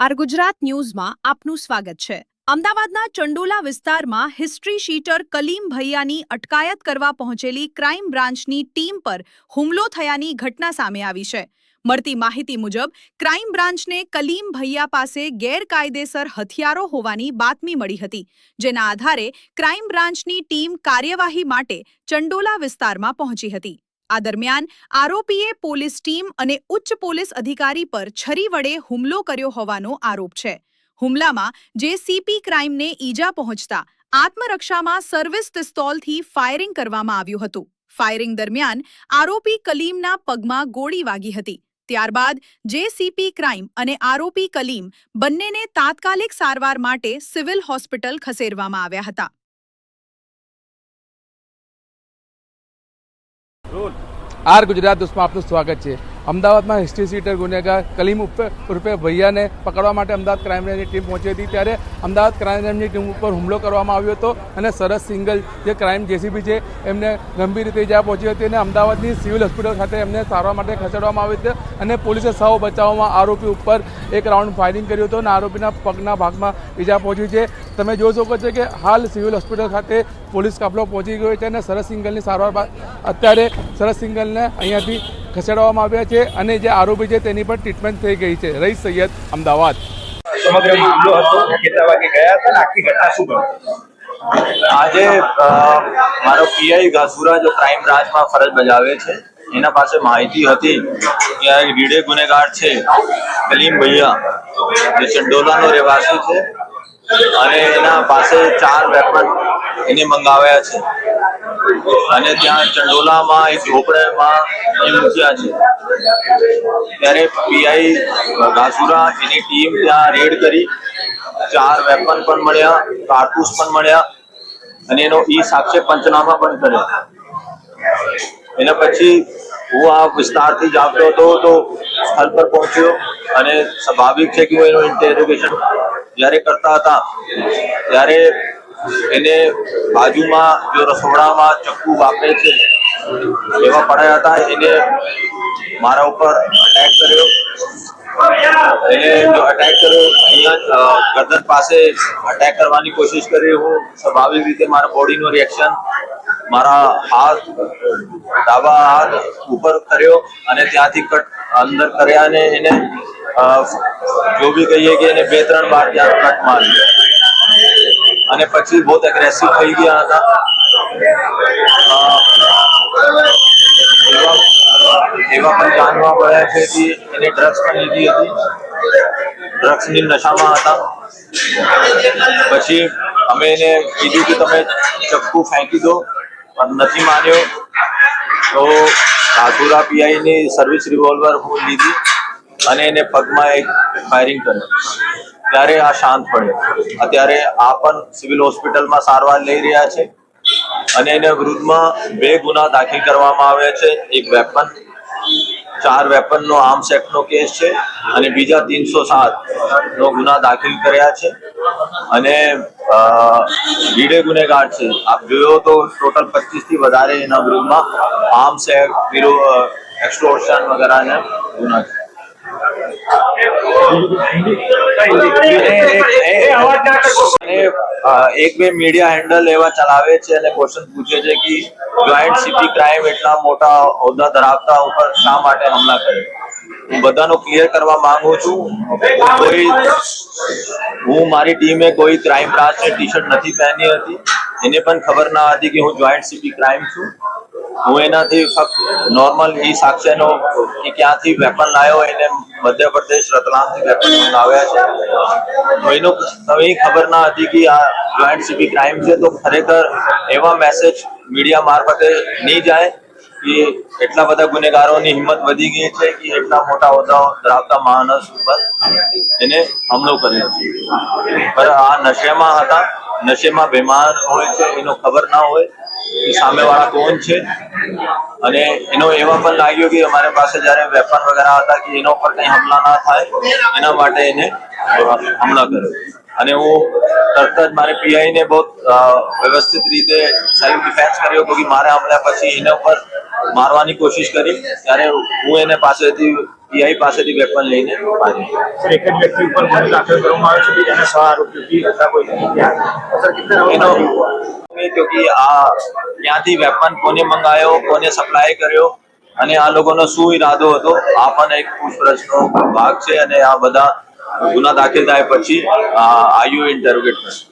R Gujarat ન્યૂઝમાં આપનું સ્વાગત છે। અમદાવાદના ચંડોલા વિસ્તારમાં હિસ્ટ્રી શીટર કલીમ ભૈયાની અટકાયત કરવા પહોંચેલી ક્રાઇમ બ્રાન્ચની ટીમ પર હુમલો થયાની ઘટના સામે આવી છે। મળતી માહિતી મુજબ ક્રાઇમ બ્રાન્ચને કલીમ ભૈયા પાસે ગેરકાયદેસર હથિયારો હોવાની બાતમી મળી હતી, જેના આધારે ક્રાઇમ બ્રાન્ચની ટીમ કાર્યવાહી માટે ચંડોલા વિસ્તારમાં પહોંચી હતી। આ દરમિયાન આરોપીએ પોલીસ ટીમ અને ઉચ્ચ પોલીસ અધિકારી પર છરી વડે હુમલો કર્યો હોવાનો આરોપ છે। હુમલામાં જેસીપી ક્રાઇમને ઈજા પહોંચતા આત્મરક્ષામાં સર્વિસ પિસ્તોલથી ફાયરિંગ કરવામાં આવ્યું હતું। ફાયરિંગ દરમિયાન આરોપી કલીમના પગમાં ગોળી વાગી હતી। ત્યારબાદ જેસીપી ક્રાઇમ અને આરોપી કલીમ બંનેને તાત્કાલિક સારવાર માટે સિવિલ હોસ્પિટલ ખસેડવામાં આવ્યા હતા। આર ગુજરાત ન્યૂઝમાં આપનું સ્વાગત છે। અમદાવાદમાં હિસ્ટ્રી સીટર ગુનેગાર કલીમ ઉર્ફે ભૈયાને પકડવા માટે અમદાવાદ ક્રાઇમ બ્રાન્ચની ટીમ પહોંચી હતી, ત્યારે અમદાવાદ ક્રાઇમ બ્રાન્ચની ટીમ ઉપર હુમલો કરવામાં આવ્યો હતો અને સરસ સિંગલ જે ક્રાઇમ જેસીબી છે એમને ગંભીર રીતે ઇજા પહોંચી હતી અને અમદાવાદની સિવિલ હોસ્પિટલ ખાતે એમને સારવાર માટે ખસેડવામાં આવ્યું હતું અને પોલીસે સાવ બચાવમાં આરોપી ઉપર એક રાઉન્ડ ફાયરિંગ કર્યું હતું અને આરોપીના પગના ભાગમાં ઇજા પહોંચી છે। તમે જોઈ શકો છો કે હાલ સિવિલ હોસ્પિટલ ખાતે પોલીસ કાફલો પહોંચી ગયો છે અને સરસ સિંગલની સારવાર બાદ અત્યારે સરસ સિંગલને અહીંયાથી ખસેડવામાં આવ્યા છે અને જે આરોપી છે તેની પણ ટ્રીટમેન્ટ થઈ ગઈ છે। રઈસ સૈયદ, અમદાવાદ। સમગ્ર મામલો હતો કેટલા વાગે ગયા હતા અને આખી ઘટના શું બની? આજે મારો પીઆઈ ઘાસુરા જો ક્રાઇમ બ્રાન્ચમાં ફરજ બજાવે છે, એના પાસે માહિતી હતી કે આ રીડે ગુનેગાર છે કલીમ ભૈયા, જે ચંડોલાનો રહેવાસી છે અને એના પાસે 4 વેપન એને મંગાવ્યા છે અને ત્યાં ચંડોલામાં એક ઝોપડામાં એ મૂક્યા છે। ત્યારે પીઆઈ ઘાસુરા એની ટીમ ત્યાં રેડ કરી 4 વેપન પણ મળ્યા, કારતૂસ પણ મળ્યા અને એનો સાક્ષ્ય પંચનામા પણ કર્યો। એના પછી હું આ વિસ્તારથી જ આવતો હતો તો સ્થળ પર પહોંચ્યો અને સ્વાભાવિક છે કે હું એનું ઇન્ટેરોગેશન જ્યારે કરતા હતા ત્યારે એને બાજુમાં જો રસોડામાં ચક્કુ વાપરે છે એવા પડ્યા હતા, એને મારા ઉપર અટેક કર્યો। એને જો અટેક કર્યો અહીંયા ગરદન પાસે અટેક કરવાની કોશિશ કરી। હું સ્વાભાવિક રીતે મારા બોડીનું રિએક્શન મારા હાથ ડાબા હાથ ઉપર કર્યો અને ત્યાંથી કટ અંદર કર્યા અને એને જો બી કહીએ કે એને 2-3 વાર ત્યાં કટ મારી અને પછી બહુ એગ્રેસિવ થઈ ગયા હતા। એવા પણ જાણવા મળ્યા છે કે એને ડ્રગ્સ પણ લીધી હતી, ડ્રગ્સની નશામાં હતા। પછી અમે એને કીધું કે તમે ચક્કુ ફેંકી દો, પણ નથી માન્યો તો ઘાસુરા પીઆઈની સર્વિસ રિવોલ્વર હું લીધી અને એને પગમાં એક ફાયરિંગ કર્યું, ત્યારે આ શાંત પડ્યો। અત્યારે આ પણ સિવિલ હોસ્પિટલમાં સારવાર લઈ રહ્યા છે અને એના વિરુદ્ધમાં 2 ગુના દાખલ કરવામાં આવ્યા છે। એક વેપન 4 વેપનનો આર્મ્સ એક્ટનો કેસ છે અને બીજા 307 નો ગુના દાખલ કર્યા છે અને રીડે ગુનેગાર છે। આપ જોયો તો ટોટલ 25 થી વધારે એના વિરુદ્ધમાં આર્મ્સ એક્ટ, એક્સટોર્શન વગેરેના ગુના છે। એક બે મીડિયા હેન્ડલ એવા ચલાવે છે અને ક્વેશ્ચન પૂછે છે કે જોઈન્ટ સીપી ક્રાઇમ એટલા મોટા હોદ્દા ધરાવતા ઉપર શા માટે હુમલા કરે? હું બધાનો ક્લિયર કરવા માંગુ છું, હું મારી ટીમે કોઈ ક્રાઇમ બ્રાન્ચની ટી-શર્ટ નથી પહેરી હતી, એને પણ ખબર ના હતી કે હું જોઈન્ટ સીપી ક્રાઇમ છું। હું એનાથી ફક્ત નોર્મલ સાક્ષ્યનો કે ક્યાંથી વેપન લાવ્યો, એને મધ્યપ્રદેશ રતલામથી વેપન મંગાવ્યા છે, તો એનો કઈ ખબર ના હતી કે આ જોઈન્ટ સીપી ક્રાઇમ છે। તો ખરેખર એવા મેસેજ મીડિયા મારફતે નહીં જાય કે એટલા બધા ગુનેગારોની હિંમત વધી ગઈ છે કે એટલા મોટા હોદ્દાઓ ધરાવતા માણસ ઉપર એને હુમલો કર્યો છે। પણ આ નશેમાં હતા, નશેમાં બેમાન હોય છે, એનો ખબર ના હોય કે સામેવાળા કોણ છે અને એનો એવા પણ લાગ્યો કે અમારી પાસે જ્યારે વેપન વગેરે હતા કે એના ઉપર કંઈ હુમલા ના થાય, એના માટે એને હુમલા કર્યો। અને હું તરત જ મારે પીઆઈ ને બહુ વ્યવસ્થિત રીતે સેલ્ફ ડિફેન્સ કર્યો કે મારે હમણાં પછી એના ઉપર મારવાની કોશિશ કરી ત્યારે હું એને પાસેથી પીઆઈ પાસેથી વેપન લઈને મારી. સર એક જ વ્યક્તિ ઉપર ગુનો દાખલ કરવામાં આવ્યો છે કે જેને 6 આરોપીઓથી હતા કોઈ સર કિતના એનો ક્યોંકि આ ક્યાંથી વેપન કોને મંગાયો, કોને સપ્લાય કર્યો અને આ લોકોનો શું ઈરાદો હતો આ પણ એક પૂછપરછનો ભાગ છે અને આ બધા ગુના દાખલ થાય પછી આયુ ઇન્ટરોગેટ થશે.